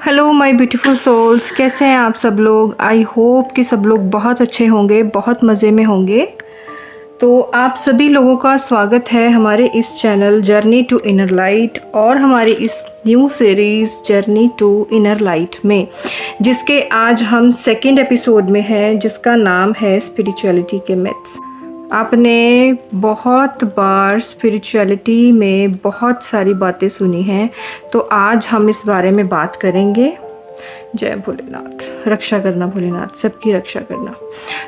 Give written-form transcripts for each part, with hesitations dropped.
Hello my beautiful souls, कैसे हैं आप सब लोग। आई होप कि सब लोग बहुत अच्छे होंगे, बहुत मज़े में होंगे। तो आप सभी लोगों का स्वागत है हमारे इस channel journey to inner light और हमारी इस new series journey to inner light में, जिसके आज हम सेकंड एपिसोड में हैं, जिसका नाम है स्पिरिचुअलिटी के मिथ्स। आपने बहुत बार स्पिरिचुअलिटी में बहुत सारी बातें सुनी हैं, तो आज हम इस बारे में बात करेंगे। जय भोलेनाथ, रक्षा करना भोलेनाथ, सबकी रक्षा करना।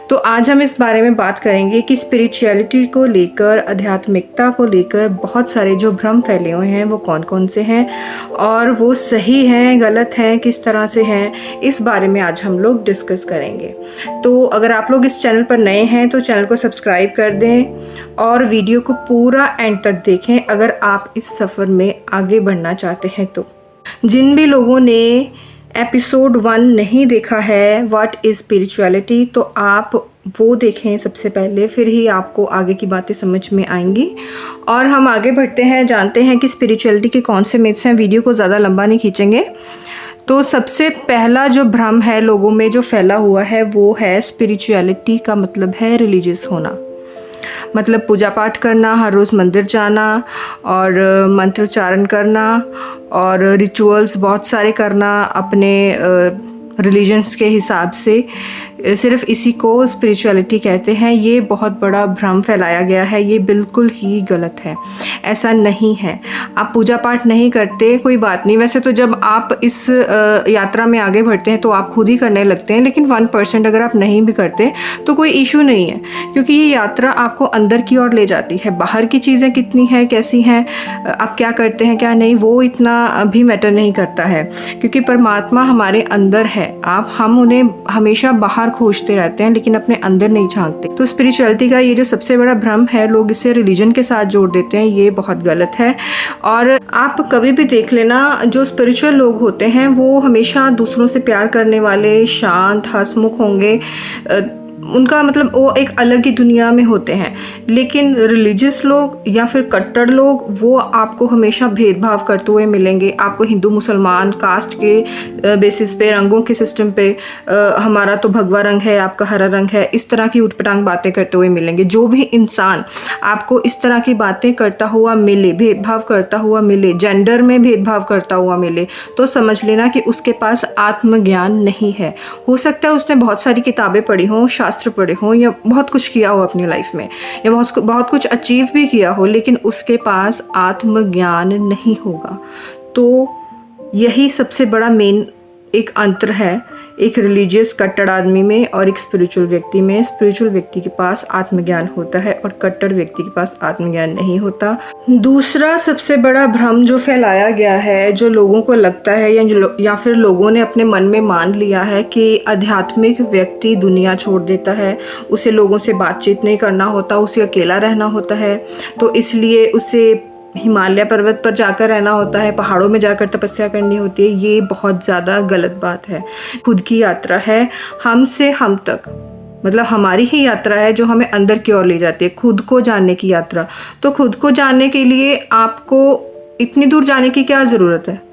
तो आज हम इस बारे में बात करेंगे कि स्पिरिचुअलिटी को लेकर, आध्यात्मिकता को लेकर बहुत सारे जो भ्रम फैले हुए हैं वो कौन कौन से हैं और वो सही हैं, गलत हैं, किस तरह से हैं, इस बारे में आज हम लोग डिस्कस करेंगे। तो अगर आप लोग इस चैनल पर नए हैं तो चैनल को सब्सक्राइब कर दें और वीडियो को पूरा एंड तक देखें अगर आप इस सफ़र में आगे बढ़ना चाहते हैं। तो जिन भी लोगों ने एपिसोड 1 नहीं देखा है व्हाट इज़ स्पिरिचुअलिटी, तो आप वो देखें सबसे पहले, फिर ही आपको आगे की बातें समझ में आएंगी। और हम आगे बढ़ते हैं, जानते हैं कि स्पिरिचुअलिटी के कौन से मिथ्स हैं। वीडियो को ज़्यादा लंबा नहीं खींचेंगे। तो सबसे पहला जो भ्रम है लोगों में जो फैला हुआ है वो है स्पिरिचुअलिटी का मतलब है रिलीजियस होना, मतलब पूजा पाठ करना, हर रोज़ मंदिर जाना और मंत्रोच्चारण करना और रिचुअल्स बहुत सारे करना अपने रिलीजन्स के हिसाब से, सिर्फ इसी को स्पिरिचुअलिटी कहते हैं। ये बहुत बड़ा भ्रम फैलाया गया है, ये बिल्कुल ही गलत है। ऐसा नहीं है। आप पूजा पाठ नहीं करते कोई बात नहीं, वैसे तो जब आप इस यात्रा में आगे बढ़ते हैं तो आप खुद ही करने लगते हैं, लेकिन 1% अगर आप नहीं भी करते तो कोई इशू नहीं है, क्योंकि ये यात्रा आपको अंदर की ओर ले जाती है। बाहर की चीज़ें कितनी हैं, कैसी हैं, आप क्या करते हैं क्या नहीं, वो इतना भी मैटर नहीं करता है, क्योंकि परमात्मा हमारे अंदर है। हम उन्हें हमेशा बाहर खोजते रहते हैं लेकिन अपने अंदर नहीं झांकते। तो स्पिरिचुअलिटी का ये जो सबसे बड़ा भ्रम है, लोग इसे रिलीजन के साथ जोड़ देते हैं, ये बहुत गलत है। और आप कभी भी देख लेना, जो स्पिरिचुअल लोग होते हैं वो हमेशा दूसरों से प्यार करने वाले, शांत, हंसमुख होंगे। उनका मतलब वो एक अलग ही दुनिया में होते हैं। लेकिन रिलीजियस लोग या फिर कट्टर लोग, वो आपको हमेशा भेदभाव करते हुए मिलेंगे। आपको हिंदू मुसलमान, कास्ट के बेसिस पे, रंगों के सिस्टम पे, हमारा तो भगवा रंग है, आपका हरा रंग है, इस तरह की उटपटांग बातें करते हुए मिलेंगे। जो भी इंसान आपको इस तरह की बातें करता हुआ मिले, भेदभाव करता हुआ मिले, जेंडर में भेदभाव करता हुआ मिले, तो समझ लेना कि उसके पास आत्मज्ञान नहीं है। हो सकता है उसने बहुत सारी किताबें पढ़ी हों, शास्त्र पढ़े हों, या बहुत कुछ किया हो अपनी लाइफ में, या बहुत कुछ अचीव भी किया हो, लेकिन उसके पास आत्मज्ञान नहीं होगा। तो यही सबसे बड़ा मेन एक अंतर है एक रिलीजियस कट्टर आदमी में और एक स्पिरिचुअल व्यक्ति में। स्पिरिचुअल व्यक्ति के पास आत्मज्ञान होता है और कट्टर व्यक्ति के पास आत्मज्ञान नहीं होता। दूसरा सबसे बड़ा भ्रम जो फैलाया गया है, जो लोगों को लगता है या फिर लोगों ने अपने मन में मान लिया है कि आध्यात्मिक व्यक्ति दुनिया छोड़ देता है, उसे लोगों से बातचीत नहीं करना होता, उसे अकेला रहना होता है, तो इसलिए उसे हिमालय पर्वत पर जाकर रहना होता है, पहाड़ों में जाकर तपस्या करनी होती है। ये बहुत ज़्यादा गलत बात है। खुद की यात्रा है, हम से हम तक, मतलब हमारी ही यात्रा है जो हमें अंदर की ओर ले जाती है, खुद को जानने की यात्रा। तो खुद को जानने के लिए आपको इतनी दूर जाने की क्या ज़रूरत है?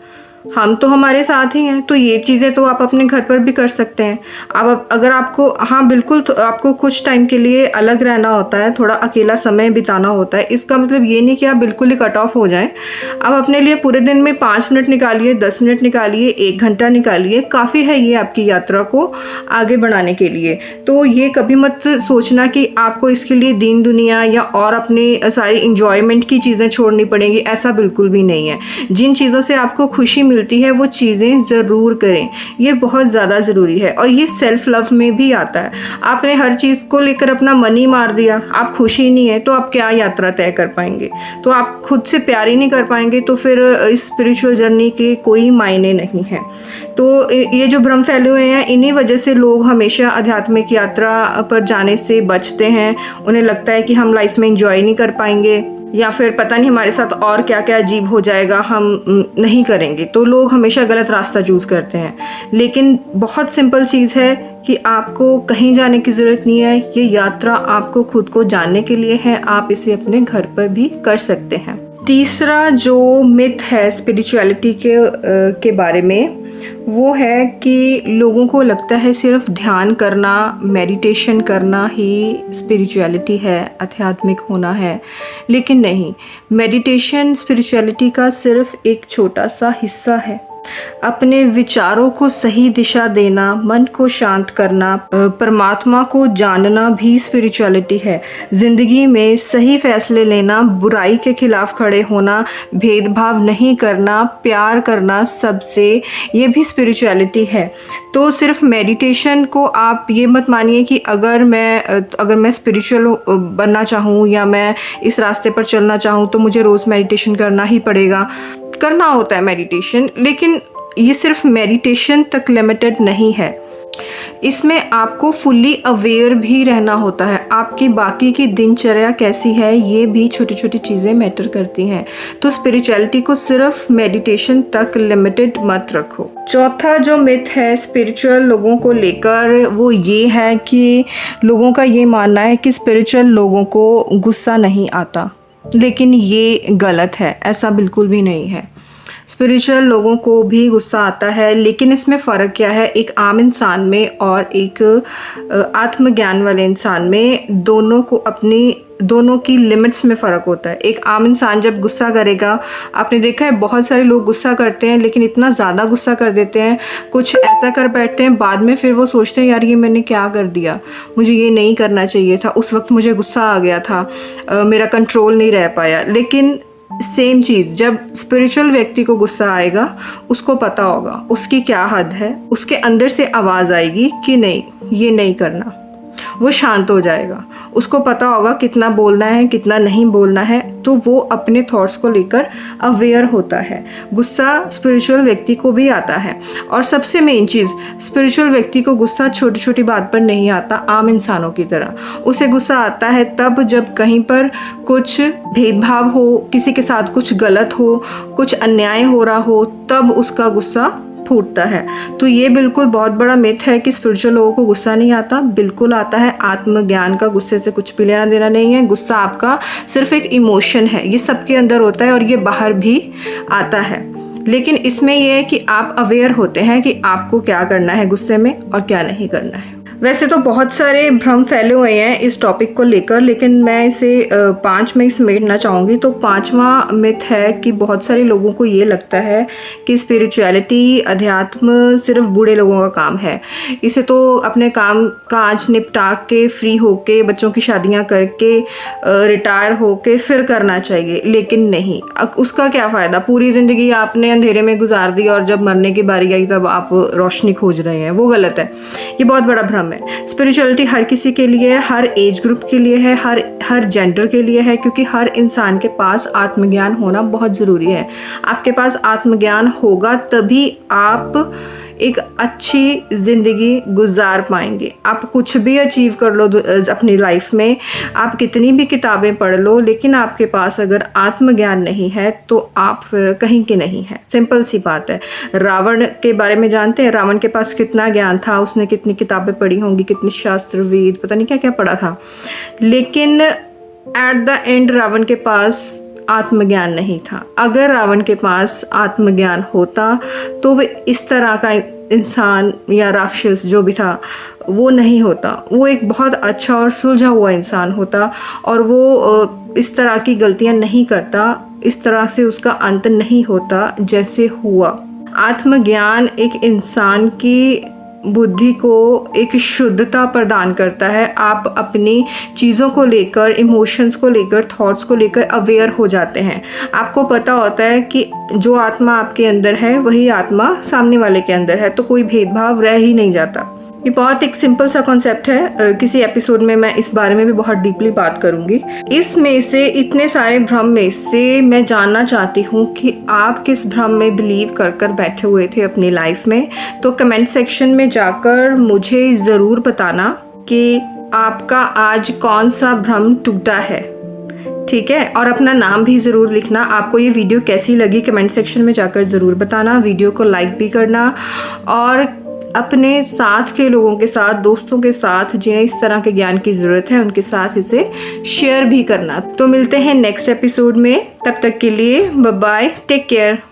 हम तो हमारे साथ ही हैं। तो ये चीज़ें तो आप अपने घर पर भी कर सकते हैं। अब अगर आपको, हाँ बिल्कुल, तो आपको कुछ टाइम के लिए अलग रहना होता है, थोड़ा अकेला समय बिताना होता है। इसका मतलब ये नहीं कि आप बिल्कुल ही कट ऑफ हो जाएं। आप अपने लिए पूरे दिन में 5 मिनट निकालिए, 10 मिनट निकालिए, 1 घंटा निकालिए, काफ़ी है ये आपकी यात्रा को आगे बढ़ाने के लिए। तो ये कभी मत सोचना कि आपको इसके लिए दीन दुनिया या और अपनी सारी इंजॉयमेंट की चीज़ें छोड़नी पड़ेंगी, ऐसा बिल्कुल भी नहीं है। जिन चीज़ों से आपको खुशी मिलती है वो चीज़ें ज़रूर करें, ये बहुत ज़्यादा ज़रूरी है। और ये सेल्फ लव में भी आता है। आपने हर चीज़ को लेकर अपना मन ही मार दिया, आप खुश ही नहीं है, तो आप क्या यात्रा तय कर पाएंगे? तो आप खुद से प्यार ही नहीं कर पाएंगे, तो फिर इस स्पिरिचुअल जर्नी के कोई मायने नहीं है। तो ये जो भ्रम फैले हुए हैं, इन्हीं वजह से लोग हमेशा आध्यात्मिक यात्रा पर जाने से बचते हैं। उन्हें लगता है कि हम लाइफ में एंजॉय नहीं कर पाएंगे, या फिर पता नहीं हमारे साथ और क्या क्या अजीब हो जाएगा, हम नहीं करेंगे। तो लोग हमेशा गलत रास्ता चूज़ करते हैं। लेकिन बहुत सिंपल चीज़ है कि आपको कहीं जाने की ज़रूरत नहीं है। ये यात्रा आपको खुद को जानने के लिए है, आप इसे अपने घर पर भी कर सकते हैं। तीसरा जो मिथ है स्पिरिचुअलिटी के बारे में, वो है कि लोगों को लगता है सिर्फ ध्यान करना, मेडिटेशन करना ही स्पिरिचुअलिटी है, आध्यात्मिक होना है। लेकिन नहीं, मेडिटेशन स्पिरिचुअलिटी का सिर्फ एक छोटा सा हिस्सा है। अपने विचारों को सही दिशा देना, मन को शांत करना, परमात्मा को जानना भी स्पिरिचुअलिटी है। ज़िंदगी में सही फैसले लेना, बुराई के खिलाफ खड़े होना, भेदभाव नहीं करना, प्यार करना सबसे, ये भी स्पिरिचुअलिटी है। तो सिर्फ मेडिटेशन को आप ये मत मानिए कि अगर मैं स्पिरिचुअल बनना चाहूँ या मैं इस रास्ते पर चलना चाहूँ तो मुझे रोज़ मेडिटेशन करना ही पड़ेगा। करना होता है मेडिटेशन, लेकिन ये सिर्फ मेडिटेशन तक लिमिटेड नहीं है। इसमें आपको फुल्ली अवेयर भी रहना होता है। आपकी बाकी की दिनचर्या कैसी है, ये भी छोटी छोटी चीज़ें मैटर करती हैं। तो स्पिरिचुअलिटी को सिर्फ मेडिटेशन तक लिमिटेड मत रखो। चौथा जो मिथ है स्पिरिचुअल लोगों को लेकर, वो ये है कि लोगों का ये मानना है कि स्पिरिचुअल लोगों को गुस्सा नहीं आता। लेकिन ये गलत है, ऐसा बिल्कुल भी नहीं है। स्पिरिचुअल लोगों को भी गुस्सा आता है, लेकिन इसमें फ़र्क क्या है एक आम इंसान में और एक आत्मज्ञान वाले इंसान में। दोनों की लिमिट्स में फ़र्क होता है। एक आम इंसान जब गुस्सा करेगा, आपने देखा है बहुत सारे लोग गुस्सा करते हैं लेकिन इतना ज़्यादा गुस्सा कर देते हैं, कुछ ऐसा कर बैठते हैं, बाद में फिर वो सोचते हैं यार ये मैंने क्या कर दिया, मुझे ये नहीं करना चाहिए था, उस वक्त मुझे गुस्सा आ गया था, मेरा कंट्रोल नहीं रह पाया। लेकिन सेम चीज़ जब स्पिरिचुअल व्यक्ति को गुस्सा आएगा, उसको पता होगा उसकी क्या हद है, उसके अंदर से आवाज़ आएगी कि नहीं ये नहीं करना, वो शांत हो जाएगा। उसको पता होगा कितना बोलना है कितना नहीं बोलना है, तो वो अपने थॉट्स को लेकर अवेयर होता है। गुस्सा स्पिरिचुअल व्यक्ति को भी आता है। और सबसे मेन चीज़, स्पिरिचुअल व्यक्ति को गुस्सा छोटी छोटी बात पर नहीं आता आम इंसानों की तरह। उसे गुस्सा आता है तब जब कहीं पर कुछ भेदभाव हो, किसी के साथ कुछ गलत हो, कुछ अन्याय हो रहा हो, तब उसका गुस्सा फूटता है। तो ये बिल्कुल बहुत बड़ा मिथ है कि स्पिरिचुअल लोगों को गुस्सा नहीं आता। बिल्कुल आता है। आत्मज्ञान का गुस्से से कुछ भी लेना देना नहीं है। गुस्सा आपका सिर्फ एक इमोशन है, ये सबके अंदर होता है और ये बाहर भी आता है। लेकिन इसमें यह है कि आप अवेयर होते हैं कि आपको क्या करना है गुस्से में और क्या नहीं करना है। वैसे तो बहुत सारे भ्रम फैले हुए हैं इस टॉपिक को लेकर, लेकिन मैं इसे 5 में समेटना चाहूँगी। तो 5वां मिथ है कि बहुत सारे लोगों को ये लगता है कि स्पिरिचुअलिटी, अध्यात्म सिर्फ बूढ़े लोगों का काम है। इसे तो अपने काम काज निपटा के, फ्री होके, बच्चों की शादियाँ करके, रिटायर होके फिर करना चाहिए। लेकिन नहीं, उसका क्या फ़ायदा? पूरी ज़िंदगी आपने अंधेरे में गुजार दी और जब मरने की बारी आई तब आप रोशनी खोज रहे हैं, वो गलत है। ये बहुत बड़ा भ्रम है। स्पिरिचुअलिटी हर किसी के लिए है, हर एज ग्रुप के लिए है, हर जेंडर के लिए है, क्योंकि हर इंसान के पास आत्मज्ञान होना बहुत ज़रूरी है। आपके पास आत्मज्ञान होगा तभी आप एक अच्छी ज़िंदगी गुजार पाएंगे। आप कुछ भी अचीव कर लो अपनी लाइफ में, आप कितनी भी किताबें पढ़ लो, लेकिन आपके पास अगर आत्मज्ञान नहीं है तो आप फिर कहीं के नहीं हैं। सिंपल सी बात है। रावण के बारे में जानते हैं, रावण के पास कितना ज्ञान था, उसने कितनी किताबें पढ़ी होंगी, कितनी शास्त्र वेद पता नहीं क्या क्या पढ़ा था, लेकिन एट द एंड रावण के पास आत्मज्ञान नहीं था। अगर रावण के पास आत्मज्ञान होता तो वे इस तरह का इंसान या राक्षस जो भी था वो नहीं होता। वो एक बहुत अच्छा और सुलझा हुआ इंसान होता और वो इस तरह की गलतियां नहीं करता, इस तरह से उसका अंत नहीं होता जैसे हुआ। आत्मज्ञान एक इंसान की बुद्धि को एक शुद्धता प्रदान करता है। आप अपनी चीज़ों को लेकर, इमोशंस को लेकर, थॉट्स को लेकर अवेयर हो जाते हैं। आपको पता होता है कि जो आत्मा आपके अंदर है वही आत्मा सामने वाले के अंदर है, तो कोई भेदभाव रह ही नहीं जाता। ये बहुत एक सिंपल सा कॉन्सेप्ट है। किसी एपिसोड में मैं इस बारे में भी बहुत डीपली बात करूंगी। इसमें से, इतने सारे भ्रम में से मैं जानना चाहती हूँ कि आप किस भ्रम में बिलीव कर कर बैठे हुए थे अपनी लाइफ में। तो कमेंट सेक्शन में जाकर मुझे ज़रूर बताना कि आपका आज कौन सा भ्रम टूटा है, ठीक है? और अपना नाम भी ज़रूर लिखना। आपको ये वीडियो कैसी लगी कमेंट सेक्शन में जाकर ज़रूर बताना। वीडियो को लाइक भी करना, और अपने साथ के लोगों के साथ, दोस्तों के साथ जिन्हें इस तरह के ज्ञान की ज़रूरत है उनके साथ इसे शेयर भी करना। तो मिलते हैं नेक्स्ट एपिसोड में, तब तक के लिए बाय बाय, टेक केयर।